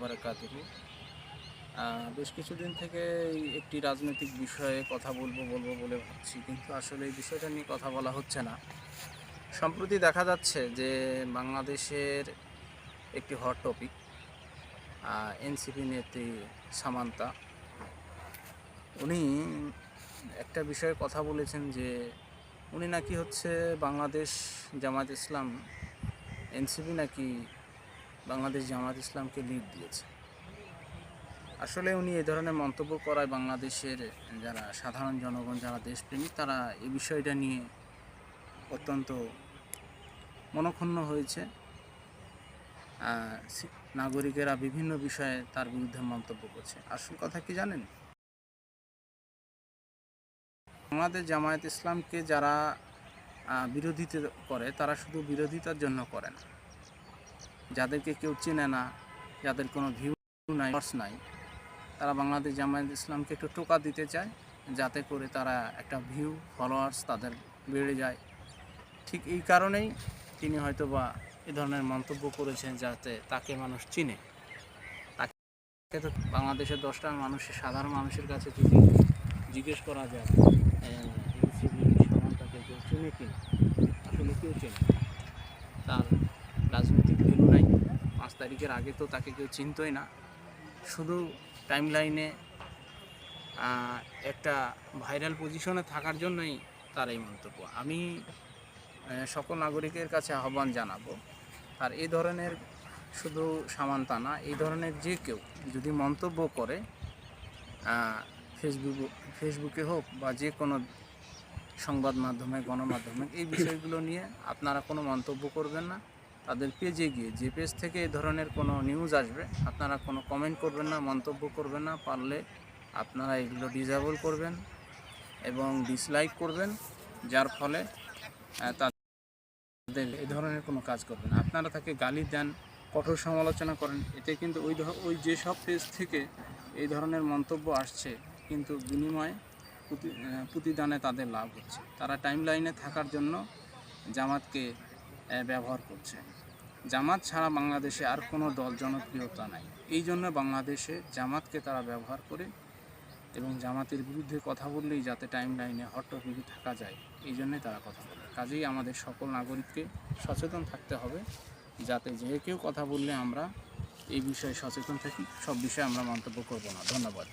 বারাকাতুহু। বেশ কিছুদিন থেকে একটি রাজনৈতিক বিষয়ে কথা বলবো বলে ভাবছি, কিন্তু আসলে এই বিষয়টা নিয়ে কথা বলা হচ্ছে না। সম্প্রতি দেখা যাচ্ছে যে বাংলাদেশের একটি হট টপিক এনসিপি নেত্রী সামান্তা, উনি একটা বিষয়ে কথা বলেছেন যে উনি নাকি হচ্ছে বাংলাদেশ জামায়াত ইসলাম, এনসিপি নাকি বাংলাদেশ জামায়াত ইসলামকে লিড দিয়েছে। আসলে উনি এই ধরনের মন্তব্য করায় বাংলাদেশের যারা সাধারণ জনগণ, যারা দেশপ্রেমিক, তারা এই বিষয়টা নিয়ে অত্যন্ত মনক্ষুণ্ণ হয়েছে। নাগরিকেরা বিভিন্ন বিষয়ে তার বিরুদ্ধে মন্তব্য করছে। আসল কথা কি জানেন? বাংলাদেশ জামায়াত ইসলামকে যারা বিরোধিতা করে, তারা শুধু বিরোধিতার জন্য করে না। যাদেরকে কেউ চেনে না, যাদের কোনো ভিউ নাই, নাই, তারা বাংলাদেশ জামায়াত ইসলামকে একটু টোকা দিতে চায়, যাতে করে তারা একটা ভিউ, ফলোয়ার্স তাদের বেড়ে যায়। ঠিক এই কারণেই তিনি হয়তোবা এ ধরনের মন্তব্য করেছেন, যাতে তাকে মানুষ চিনে। তাকে তো বাংলাদেশের 10টা মানুষের, সাধারণ মানুষের কাছে যদি জিজ্ঞেস করা যায় সামান্তাকে কেউ চেনে কিনা, আসলে কেউ চেনে। তার রাজনৈতিক ভ্যালু নাই। 5 তারিখের আগে তো তাকে কেউ চিনতই না। শুধু টাইমলাইনে একটা ভাইরাল পজিশনে থাকার জন্যই তার এই মন্তব্য। আমি সকল নাগরিকের কাছে আহ্বান জানাবো, আর এই ধরনের শুধু সামান্তা না, এই ধরনের যে কেউ যদি মন্তব্য করে ফেসবুকে হোক বা যে কোনো সংবাদ মাধ্যমে, গণমাধ্যমে, এই বিষয়গুলো নিয়ে আপনারা কোনো মন্তব্য করবেন না। তাদের পেজে গিয়ে, যে পেজ থেকে এই ধরনের কোনো নিউজ আসবে, আপনারা কোনো কমেন্ট করবেন না, মন্তব্য করবেন না। পারলে আপনারা এগুলো ডিসেবল করবেন এবং ডিসলাইক করবেন, যার ফলে তাদের এই ধরনের কোনো কাজ করবেন। আপনারা তাকে গালি দেন, কঠোর সমালোচনা করেন, এতে কিন্তু ওই যেসব পেজ থেকে এই ধরনের মন্তব্য আসছে, কিন্তু বিনিময়ে প্রতিদানে তাদের লাভ হচ্ছে। তারা টাইমলাইনে থাকার জন্য জামাতকে ব্যবহার করছে। জামাত ছাড়া বাংলাদেশে আর কোনো দল জনপ্রিয়তা নাই। এই জন্য বাংলাদেশে জামাতকে তারা ব্যবহার করে এবং জামাতের বিরুদ্ধে কথা বললেই যাতে টাইমলাইনে হট টপিকে থাকা যায়, এই জন্যই তারা কথা বলে। কাজেই আমাদের সকল নাগরিককে সচেতন থাকতে হবে, যাতে যে কেউ কথা বললে আমরা এই বিষয়ে সচেতন থাকি। সব বিষয়ে আমরা মন্তব্য করব না। ধন্যবাদ।